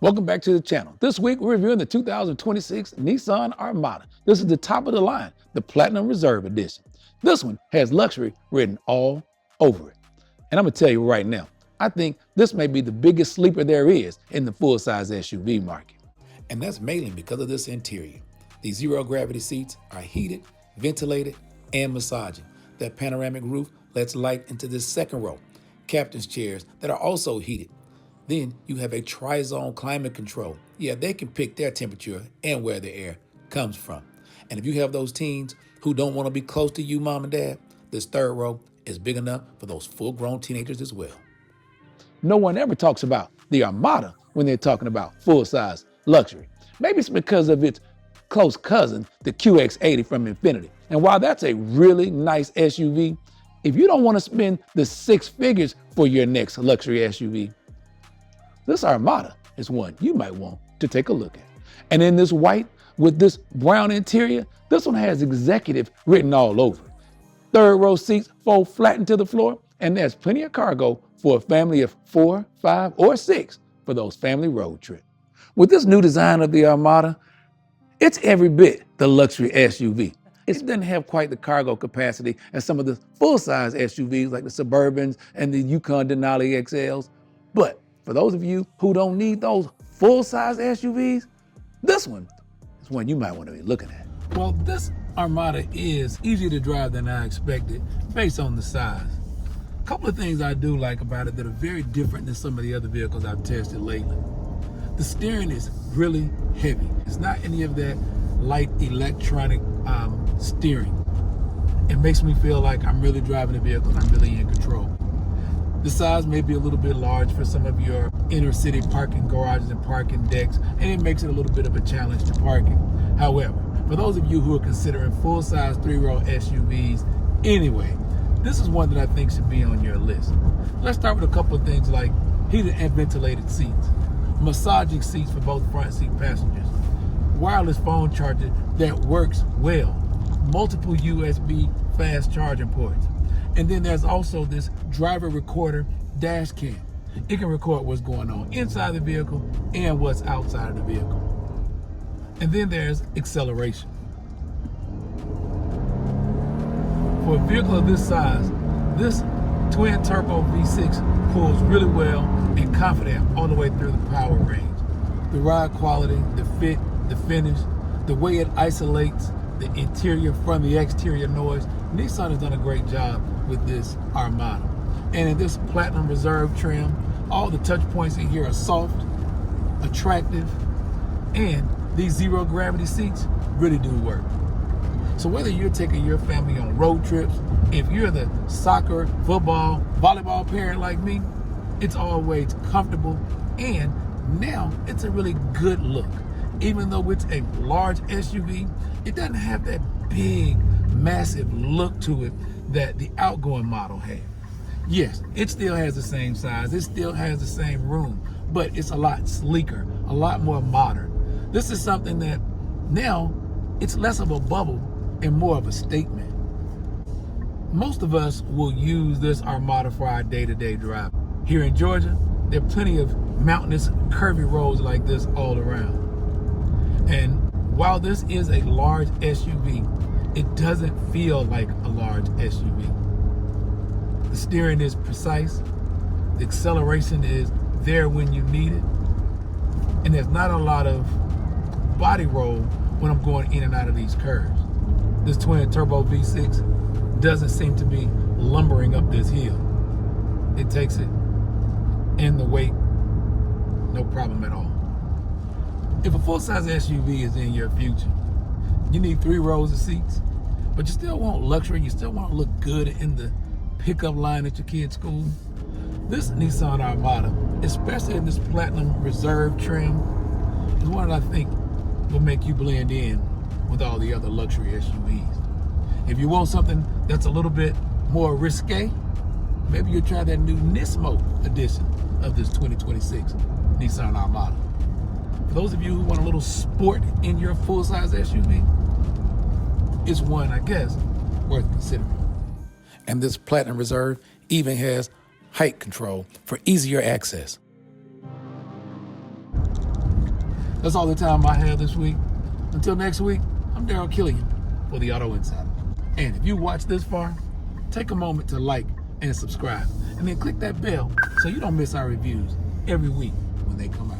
Welcome back to the channel. This week, we're reviewing the 2026 Nissan Armada. This is the top of the line, the Platinum Reserve Edition. This one has luxury written all over it. And I'm gonna tell you right now, I think this may be the biggest sleeper there is in the full-size SUV market. And that's mainly because of this interior. These zero-gravity seats are heated, ventilated, and massaging. That panoramic roof lets light into this second row. Captain's chairs that are also heated. Then you have a tri-zone climate control. Yeah, they can pick their temperature and where the air comes from. And if you have those teens who don't want to be close to you, mom and dad, this third row is big enough for those full-grown teenagers as well. No one ever talks about the Armada when they're talking about full-size luxury. Maybe it's because of its close cousin, the QX80 from Infiniti. And while that's a really nice SUV, if you don't want to spend the six figures for your next luxury SUV, this Armada is one you might want to take a look at. And in this white with this brown interior, this one has executive written all over it. Third row seats fold flat into the floor, and there's plenty of cargo for a family of 4, 5, or 6 for those family road trips. With this new design of the Armada, it's every bit the luxury SUV. It doesn't have quite the cargo capacity as some of the full-size SUVs like the Suburbans and the Yukon Denali XLs, but for those of you who don't need those full-size SUVs, this one is one you might want to be looking at. Well, this Armada is easier to drive than I expected based on the size. A couple of things I do like about it that are very different than some of the other vehicles I've tested lately. The steering is really heavy. It's not any of that light electronic steering. It makes me feel like I'm really driving the vehicle and I'm really in control. The size may be a little bit large for some of your inner city parking garages and parking decks, and it makes it a little bit of a challenge to parking. However, for those of you who are considering full-size 3-row SUVs anyway, this is one that I think should be on your list. Let's start with a couple of things like heated and ventilated seats, massaging seats for both front seat passengers, wireless phone charger that works well, multiple USB fast charging ports. And then there's also this driver recorder dash cam. It can record what's going on inside the vehicle and what's outside of the vehicle. And then there's acceleration. For a vehicle of this size, this twin turbo V6 pulls really well and confident all the way through the power range. The ride quality, the fit, the finish, the way it isolates the interior from the exterior noise, Nissan has done a great job with this Armada. And in this Platinum Reserve trim, all the touch points in here are soft, attractive, and these zero gravity seats really do work. So whether you're taking your family on road trips, if you're the soccer, football, volleyball parent like me, it's always comfortable, and now it's a really good look. Even though it's a large SUV, it doesn't have that big, massive look to it that the outgoing model had. Yes, it still has the same size, it still has the same room, but it's a lot sleeker, a lot more modern. This is something that now it's less of a bubble and more of a statement. Most of us will use this Armada for our day-to-day drive. Here in Georgia, there are plenty of mountainous, curvy roads like this all around. And while this is a large SUV, it doesn't feel like a large SUV. The steering is precise, the acceleration is there when you need it, and there's not a lot of body roll when I'm going in and out of these curves. This twin turbo V6 doesn't seem to be lumbering up this hill. It takes it and the weight, no problem at all. If a full-size SUV is in your future, you need 3 rows of seats, but you still want luxury, you still want to look good in the pickup line at your kid's school. This Nissan Armada, especially in this Platinum Reserve trim, is one that I think will make you blend in with all the other luxury SUVs. If you want something that's a little bit more risque, maybe you'll try that new NISMO edition of this 2026 Nissan Armada. For those of you who want a little sport in your full-size SUV, it's one, I guess, worth considering. And this Platinum Reserve even has height control for easier access. That's all the time I have this week. Until next week, I'm Daryl Killian for the Auto Insider. And if you watched this far, take a moment to like and subscribe, and then click that bell so you don't miss our reviews every week when they come out.